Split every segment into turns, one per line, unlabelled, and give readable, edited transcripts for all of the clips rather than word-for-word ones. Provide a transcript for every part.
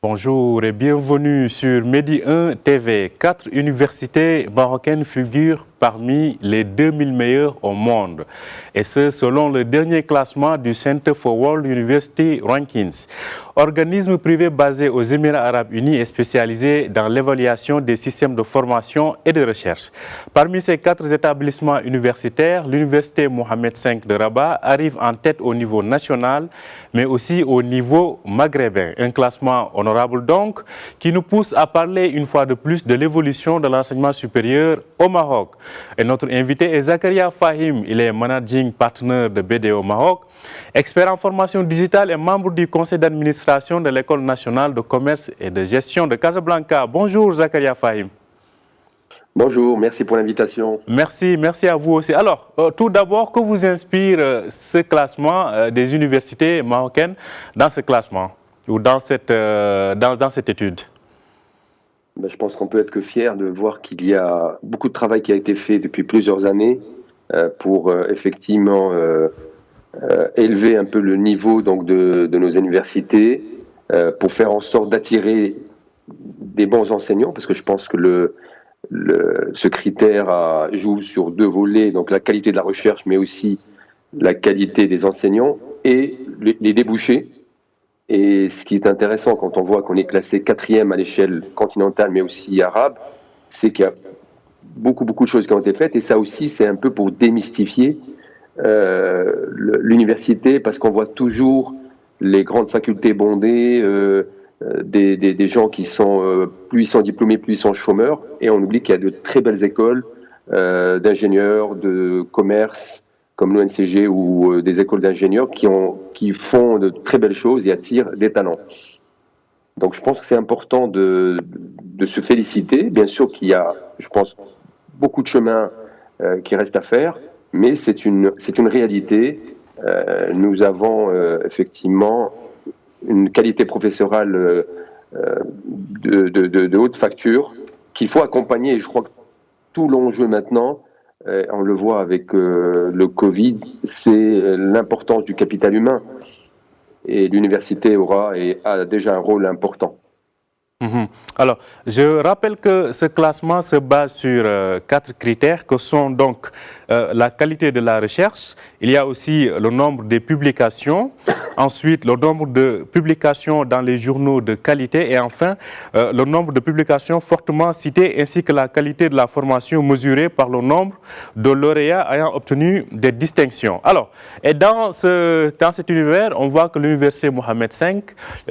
Bonjour et bienvenue sur Medi 1 TV. 4 universités marocaines figurent parmi les 2000 meilleures au monde. Et ce, selon le dernier classement du Center for World University Rankings, organisme privé basé aux Émirats arabes unis et spécialisé dans l'évaluation des systèmes de formation et de recherche. Parmi ces 4 établissements universitaires, l'université Mohamed V de Rabat arrive en tête au niveau national, mais aussi au niveau maghrébin. Un classement honorable donc, qui nous pousse à parler une fois de plus de l'évolution de l'enseignement supérieur au Maroc. Et notre invité est Zakaria Fahim, il est managing partner de BDO Maroc, expert en formation digitale et membre du conseil d'administration de l'École nationale de commerce et de gestion de Casablanca. Bonjour Zakaria Fahim.
Bonjour, merci pour l'invitation.
Merci à vous aussi. Alors, tout d'abord, que vous inspire ce classement des universités marocaines dans ce classement ou dans cette étude?
Je pense qu'on peut être que fier de voir qu'il y a beaucoup de travail qui a été fait depuis plusieurs années pour effectivement élever un peu le niveau donc, de nos universités, pour faire en sorte d'attirer des bons enseignants, parce que je pense que ce critère joue sur 2 volets, donc la qualité de la recherche, mais aussi la qualité des enseignants et les débouchés. Et ce qui est intéressant quand on voit qu'on est classé 4e à l'échelle continentale, mais aussi arabe, c'est qu'il y a beaucoup de choses qui ont été faites. Et ça aussi, c'est un peu pour démystifier l'université, parce qu'on voit toujours les grandes facultés bondées, des gens qui sont, plus ils sont diplômés, plus ils sont chômeurs. Et on oublie qu'il y a de très belles écoles d'ingénieurs, de commerce, comme l'ONCG ou des écoles d'ingénieurs qui font de très belles choses et attirent des talents. Donc je pense que c'est important de se féliciter. Bien sûr qu'il y a, je pense, beaucoup de chemin qui reste à faire, mais c'est une réalité. Nous avons effectivement une qualité professorale de haute facture qu'il faut accompagner. Et je crois que tout l'enjeu maintenant, on le voit avec le Covid, c'est l'importance du capital humain. Et l'université a déjà un rôle important.
Alors, je rappelle que ce classement se base sur 4 critères que sont donc la qualité de la recherche, il y a aussi le nombre de publications, ensuite le nombre de publications dans les journaux de qualité et enfin le nombre de publications fortement citées ainsi que la qualité de la formation mesurée par le nombre de lauréats ayant obtenu des distinctions. Alors, et dans cet univers, on voit que l'université Mohamed V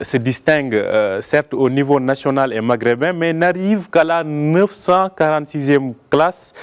se distingue certes au niveau national et maghrébin, mais n'arrive qu'à la 946e place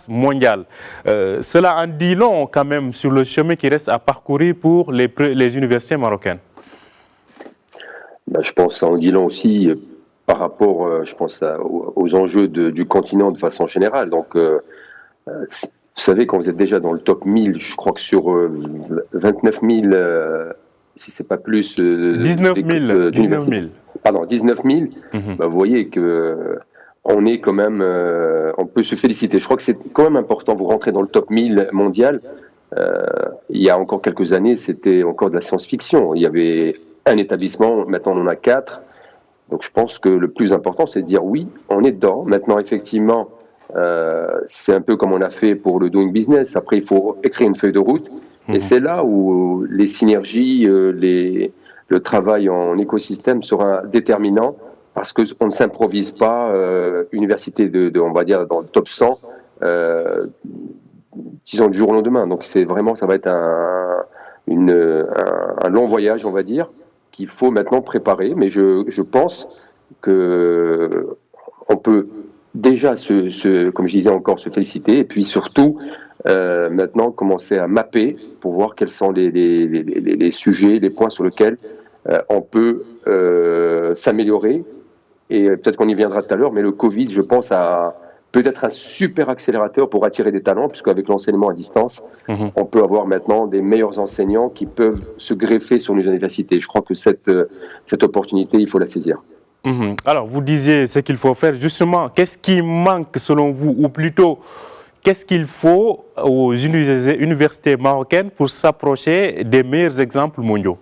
mondiale. Cela en dit long quand même sur le chemin qui reste à parcourir pour les universités marocaines.
Je pense que ça en dit long aussi par rapport, je pense, aux enjeux du continent de façon générale. Donc, vous savez, quand vous êtes déjà dans le top 1000, je crois que sur 29 000, si c'est pas plus...
19 000.
Pardon, 19 000, vous voyez que on est quand même, on peut se féliciter. Je crois que c'est quand même important, vous rentrez dans le top 1000 mondial. Il y a encore quelques années, c'était encore de la science-fiction. Il y avait un établissement, maintenant on en a 4. Donc je pense que le plus important, c'est de dire oui, on est dedans. Maintenant, effectivement, c'est un peu comme on a fait pour le doing business. Après, il faut écrire une feuille de route. Et c'est là où les synergies, le travail en écosystème sera déterminant, parce qu'on ne s'improvise pas université on va dire, dans le top 100, disons, du jour au lendemain. Donc c'est vraiment, ça va être un long voyage, on va dire, qu'il faut maintenant préparer. Mais je pense que on peut déjà, comme je disais encore, se féliciter, et puis surtout maintenant commencer à mapper pour voir quels sont les sujets, les points sur lesquels on peut s'améliorer. Et peut-être qu'on y viendra tout à l'heure, mais le Covid, je pense, a peut-être un super accélérateur pour attirer des talents, puisqu'avec l'enseignement à distance, on peut avoir maintenant des meilleurs enseignants qui peuvent se greffer sur nos universités. Je crois que cette opportunité, il faut la saisir.
Alors, vous disiez ce qu'il faut faire. Justement, qu'est-ce qui manque selon vous, ou plutôt, qu'est-ce qu'il faut aux universités marocaines pour s'approcher des meilleurs exemples mondiaux?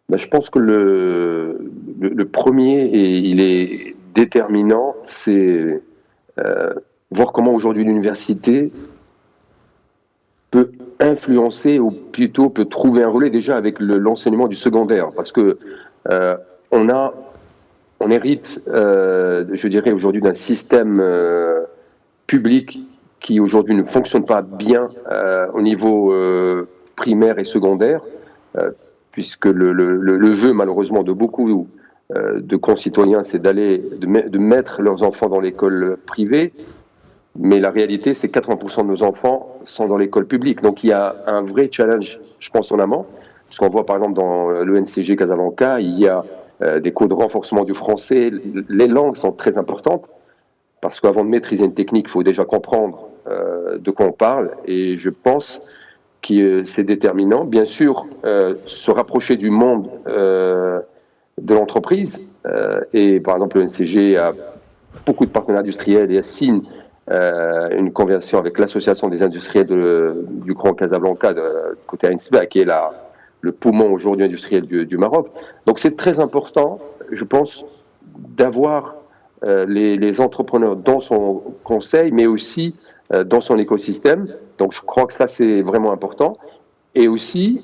Ben, je pense que le premier, et il est déterminant, c'est voir comment aujourd'hui l'université peut influencer, ou plutôt peut trouver un relais déjà avec l'enseignement du secondaire. Parce que on hérite, je dirais aujourd'hui, d'un système public qui aujourd'hui ne fonctionne pas bien au niveau primaire et secondaire, puisque le vœu malheureusement de beaucoup de concitoyens, c'est de mettre leurs enfants dans l'école privée, mais la réalité, c'est que 80% de nos enfants sont dans l'école publique. Donc il y a un vrai challenge, je pense, en amont, puisqu'on voit par exemple dans l'ENCG Casablanca, il y a des cours de renforcement du français. Les langues sont très importantes, parce qu'avant de maîtriser une technique, il faut déjà comprendre de quoi on parle, et je pense que c'est déterminant. Bien sûr, se rapprocher du monde de l'entreprise, et par exemple le NCG a beaucoup de partenaires industriels et signe une convention avec l'association des industriels du Grand Casablanca, côté ANSBA, qui est le poumon aujourd'hui industriel du Maroc. Donc c'est très important, je pense, d'avoir les entrepreneurs dans son conseil, mais aussi dans son écosystème. Donc je crois que ça, c'est vraiment important. Et aussi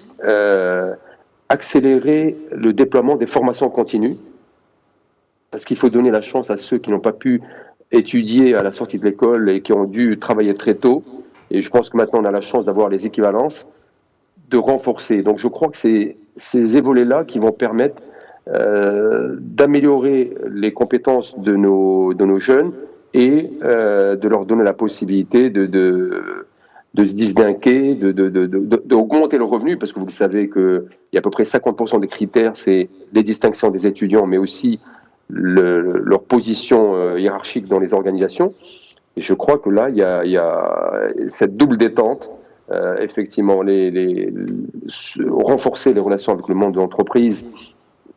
accélérer le déploiement des formations continues, parce qu'il faut donner la chance à ceux qui n'ont pas pu étudier à la sortie de l'école et qui ont dû travailler très tôt. Et je pense que maintenant, on a la chance d'avoir les équivalences, de renforcer. Donc je crois que c'est ces volets-là qui vont permettre d'améliorer les compétences de nos jeunes et de leur donner la possibilité de se distinguer, d'augmenter le revenu, parce que vous le savez qu'il y a à peu près 50% des critères, c'est les distinctions des étudiants, mais aussi leur position hiérarchique dans les organisations. Et je crois que là, il y a cette double détente, effectivement, renforcer les relations avec le monde de l'entreprise,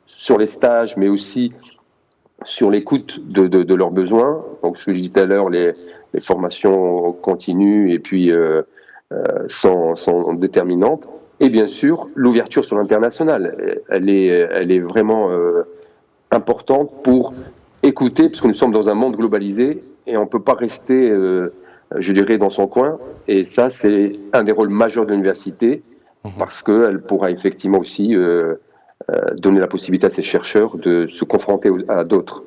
sur les stages, mais aussi sur l'écoute de leurs besoins. Donc, ce que je disais tout à l'heure, les formations continues et puis sont déterminantes. Et bien sûr, l'ouverture sur l'international, elle est vraiment importante pour écouter, puisque nous sommes dans un monde globalisé et on ne peut pas rester, je dirais, dans son coin. Et ça, c'est un des rôles majeurs de l'université, parce qu'elle pourra effectivement aussi donner la possibilité à ces chercheurs de se confronter à d'autres.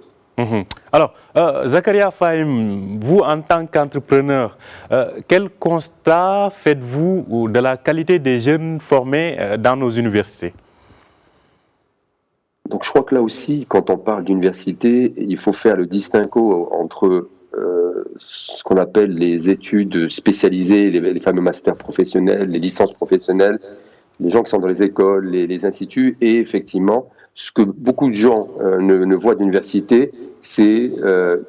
Alors, Zakaria Fahim, vous en tant qu'entrepreneur, quel constat faites-vous de la qualité des jeunes formés dans nos universités?
Donc je crois que là aussi, quand on parle d'université, il faut faire le distinguo entre ce qu'on appelle les études spécialisées, les fameux masters professionnels, les licences professionnelles, les gens qui sont dans les écoles, les instituts, et effectivement, ce que beaucoup de gens ne voient d'université, c'est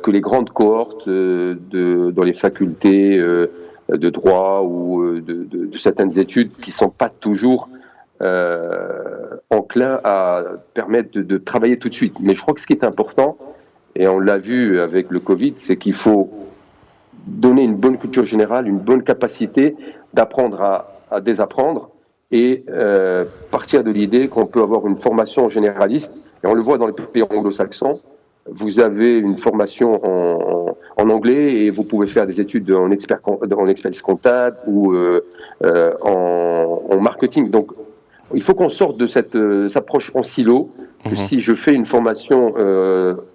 que les grandes cohortes dans les facultés de droit ou de certaines études qui ne sont pas toujours enclins à permettre de travailler tout de suite. Mais je crois que ce qui est important, et on l'a vu avec le Covid, c'est qu'il faut donner une bonne culture générale, une bonne capacité d'apprendre à désapprendre, et partir de l'idée qu'on peut avoir une formation généraliste. Et on le voit dans les pays anglo-saxons. Vous avez une formation en anglais et vous pouvez faire des études en expertise comptable ou en marketing. Donc, il faut qu'on sorte de cette approche en silo. Si je fais une formation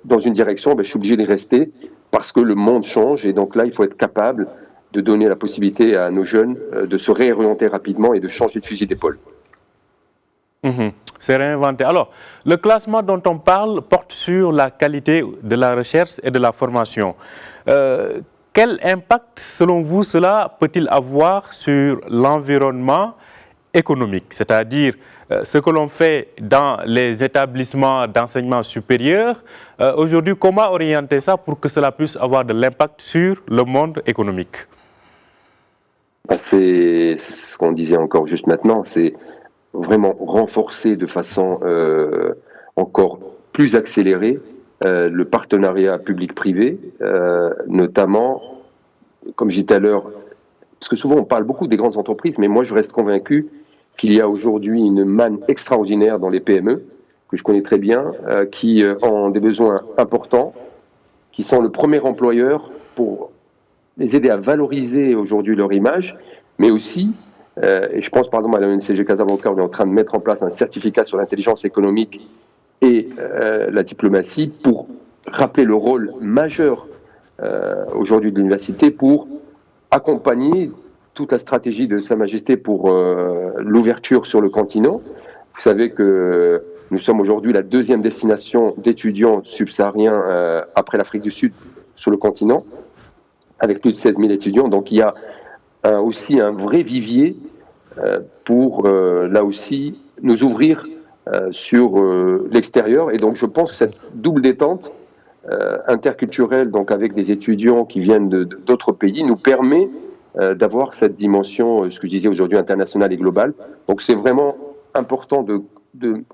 dans une direction, je suis obligé d'y rester parce que le monde change. Et donc là, il faut être capable de donner la possibilité à nos jeunes de se réorienter rapidement et de changer de fusil d'épaule.
C'est réinventé. Alors, le classement dont on parle porte sur la qualité de la recherche et de la formation. Quel impact, selon vous, cela peut-il avoir sur l'environnement économique, c'est-à-dire ce que l'on fait dans les établissements d'enseignement supérieur? Aujourd'hui, comment orienter ça pour que cela puisse avoir de l'impact sur le monde économique?
C'est ce qu'on disait encore juste maintenant, c'est vraiment renforcer de façon encore plus accélérée le partenariat public-privé, notamment, comme je disais tout à l'heure, parce que souvent on parle beaucoup des grandes entreprises, mais moi je reste convaincu qu'il y a aujourd'hui une manne extraordinaire dans les PME, que je connais très bien, qui ont des besoins importants, qui sont le premier employeur pour les aider à valoriser aujourd'hui leur image, mais aussi, et je pense par exemple à la ONCG Casablanca, on est en train de mettre en place un certificat sur l'intelligence économique et la diplomatie pour rappeler le rôle majeur aujourd'hui de l'université pour accompagner toute la stratégie de Sa Majesté pour l'ouverture sur le continent. Vous savez que nous sommes aujourd'hui la deuxième destination d'étudiants subsahariens après l'Afrique du Sud sur le continent, avec plus de 16 000 étudiants. Donc il y a aussi un vrai vivier pour, là aussi, nous ouvrir sur l'extérieur. Et donc je pense que cette double détente interculturelle, donc avec des étudiants qui viennent d'autres pays, nous permet d'avoir cette dimension, ce que je disais aujourd'hui, internationale et globale. Donc c'est vraiment important de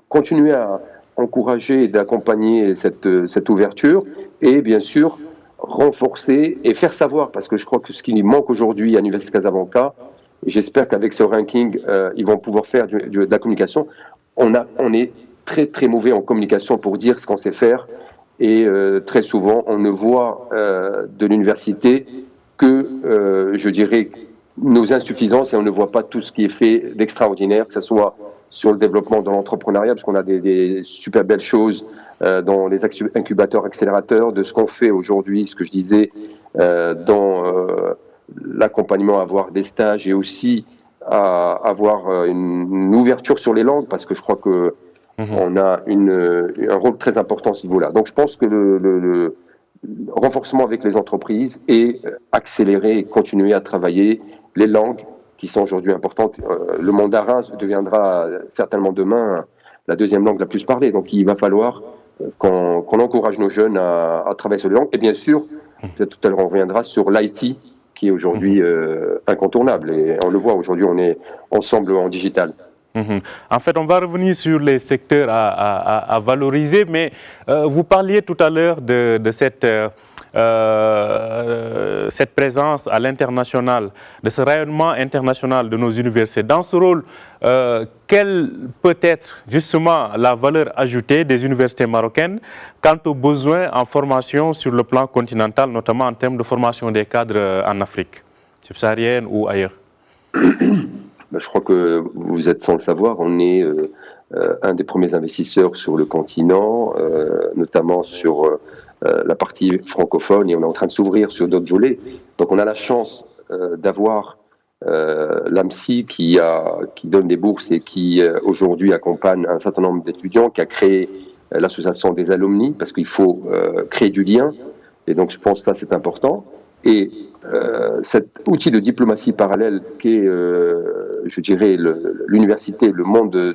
continuer à encourager et d'accompagner cette ouverture et bien sûr renforcer et faire savoir, parce que je crois que ce qui manque aujourd'hui à l'Université Casablanca, et j'espère qu'avec ce ranking, ils vont pouvoir faire de la communication. On est très très mauvais en communication pour dire ce qu'on sait faire et très souvent on ne voit de l'université que, je dirais, nos insuffisances et on ne voit pas tout ce qui est fait d'extraordinaire, que ce soit sur le développement de l'entrepreneuriat, parce qu'on a des super belles choses dans les incubateurs, accélérateurs, de ce qu'on fait aujourd'hui, ce que je disais, dans l'accompagnement à avoir des stages et aussi à avoir une ouverture sur les langues, parce que je crois que on a un rôle très important à ce niveau-là. Donc je pense que le renforcement avec les entreprises et accélérer et continuer à travailler les langues qui sont aujourd'hui importantes. Le mandarin deviendra certainement demain la deuxième langue la plus parlée. Donc il va falloir qu'on encourage nos jeunes à travailler sur les langues. Et bien sûr, peut-être tout à l'heure on reviendra sur l'IT qui est aujourd'hui incontournable. Et on le voit aujourd'hui, on est ensemble en digital.
En fait, on va revenir sur les secteurs à valoriser, mais vous parliez tout à l'heure de cette présence à l'international, de ce rayonnement international de nos universités. Dans ce rôle, quelle peut être justement la valeur ajoutée des universités marocaines quant aux besoins en formation sur le plan continental, notamment en termes de formation des cadres en Afrique subsaharienne ou ailleurs?
Je crois que vous êtes sans le savoir, on est un des premiers investisseurs sur le continent, notamment sur la partie francophone, et on est en train de s'ouvrir sur d'autres volets. Donc on a la chance d'avoir l'AMSI qui donne des bourses et qui aujourd'hui accompagne un certain nombre d'étudiants, qui a créé l'association des alumni, parce qu'il faut créer du lien, et donc je pense que ça c'est important. Et cet outil de diplomatie parallèle qu'est, je dirais, l'université, le monde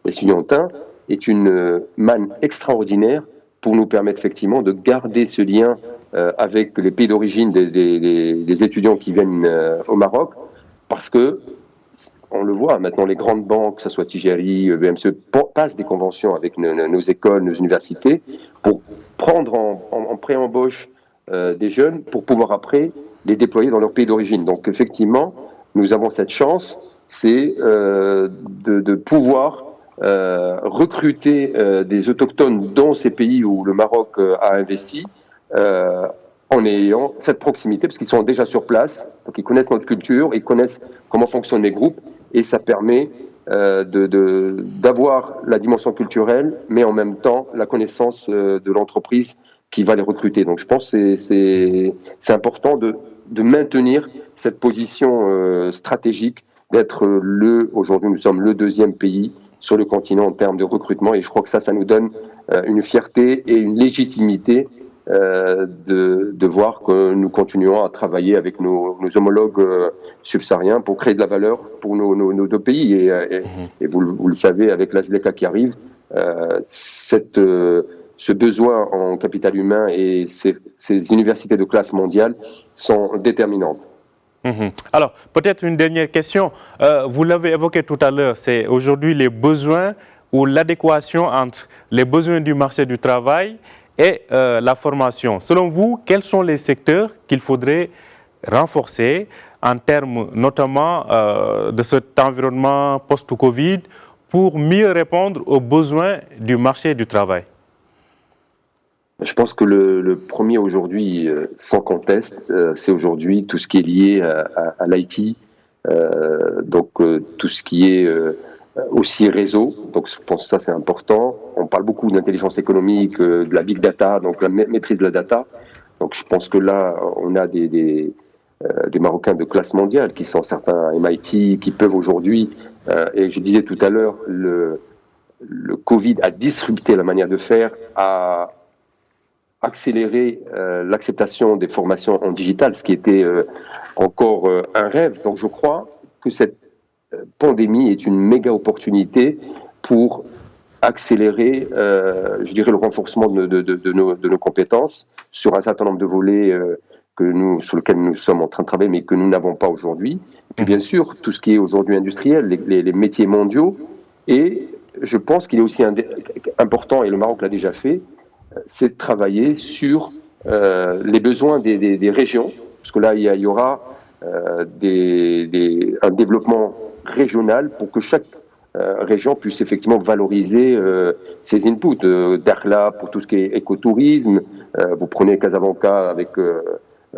estudiantin, est une manne extraordinaire pour nous permettre effectivement de garder ce lien avec les pays d'origine des étudiants qui viennent au Maroc, parce que, on le voit maintenant, les grandes banques, que ce soit Tijari, BMCE, passent des conventions avec nos écoles, nos universités, pour prendre en pré-embauche des jeunes pour pouvoir après les déployer dans leur pays d'origine. Donc effectivement, nous avons cette chance, c'est de pouvoir recruter des autochtones dans ces pays où le Maroc a investi, en ayant cette proximité, parce qu'ils sont déjà sur place, donc ils connaissent notre culture, ils connaissent comment fonctionnent les groupes, et ça permet d'avoir la dimension culturelle, mais en même temps la connaissance de l'entreprise qui va les recruter. Donc je pense que c'est important de maintenir cette position stratégique, d'être aujourd'hui nous sommes le deuxième pays sur le continent en termes de recrutement, et je crois que ça nous donne une fierté et une légitimité de voir que nous continuons à travailler avec nos homologues subsahariens pour créer de la valeur pour nos deux pays. Et vous le savez, avec l'ASLECA qui arrive, ce besoin en capital humain et ces universités de classe mondiale sont déterminantes.
Alors, peut-être une dernière question. Vous l'avez évoqué tout à l'heure, c'est aujourd'hui les besoins ou l'adéquation entre les besoins du marché du travail et la formation. Selon vous, quels sont les secteurs qu'il faudrait renforcer en termes notamment de cet environnement post-Covid pour mieux répondre aux besoins du marché du travail?
Je pense que le premier aujourd'hui, sans conteste, c'est aujourd'hui tout ce qui est lié à l'IT, donc tout ce qui est aussi réseau. Donc je pense que ça c'est important. On parle beaucoup d'intelligence économique, de la big data, donc la maîtrise de la data. Donc je pense que là on a des Marocains de classe mondiale qui sont certains à MIT, qui peuvent aujourd'hui, et je disais tout à l'heure, le Covid a disrupté la manière de faire, a accélérer l'acceptation des formations en digital, ce qui était encore un rêve. Donc je crois que cette pandémie est une méga opportunité pour accélérer, je dirais, le renforcement de nos compétences sur un certain nombre de volets sur lesquels nous sommes en train de travailler, mais que nous n'avons pas aujourd'hui. Et puis bien sûr, tout ce qui est aujourd'hui industriel, les métiers mondiaux. Et je pense qu'il est aussi important, et le Maroc l'a déjà fait, c'est de travailler sur les besoins des régions, parce que là, il y aura un développement régional pour que chaque région puisse effectivement valoriser ses inputs. Dakhla pour tout ce qui est écotourisme, vous prenez Casablanca avec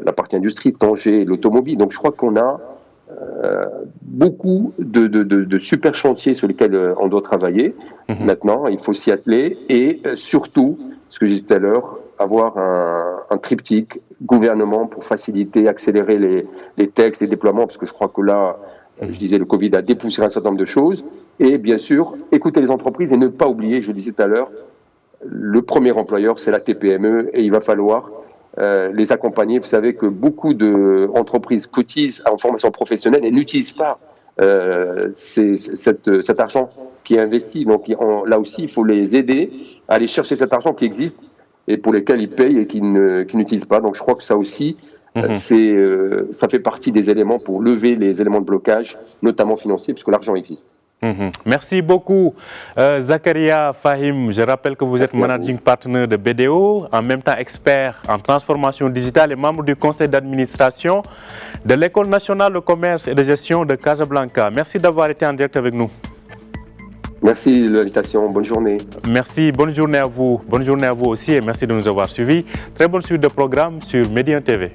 la partie industrie, Tanger, l'automobile. Donc je crois qu'on a beaucoup de super chantiers sur lesquels on doit travailler. Maintenant, il faut s'y atteler et surtout, ce que j'ai dit tout à l'heure, avoir un triptyque gouvernement pour faciliter, accélérer les textes, les déploiements, parce que je crois que là, je disais, le Covid a dépoussiéré un certain nombre de choses. Et bien sûr, écouter les entreprises et ne pas oublier, je disais tout à l'heure, le premier employeur, c'est la TPME, et il va falloir les accompagner. Vous savez que beaucoup d'entreprises cotisent en formation professionnelle et n'utilisent pas cet argent qui est investi. Donc là aussi, il faut les aider à aller chercher cet argent qui existe et pour lesquels ils payent et qui n'utilisent pas. Donc je crois que ça aussi, ça fait partie des éléments pour lever les éléments de blocage, notamment financiers, puisque l'argent existe.
Merci beaucoup, Zakaria Fahim. Je rappelle que vous êtes managing partner de BDO, en même temps expert en transformation digitale et membre du conseil d'administration de l'École nationale de commerce et de gestion de Casablanca. Merci d'avoir été en direct avec nous.
Merci de l'invitation. Bonne journée.
Merci. Bonne journée à vous. Bonne journée à vous aussi et merci de nous avoir suivis. Très bonne suite de programme sur Medi 1 TV.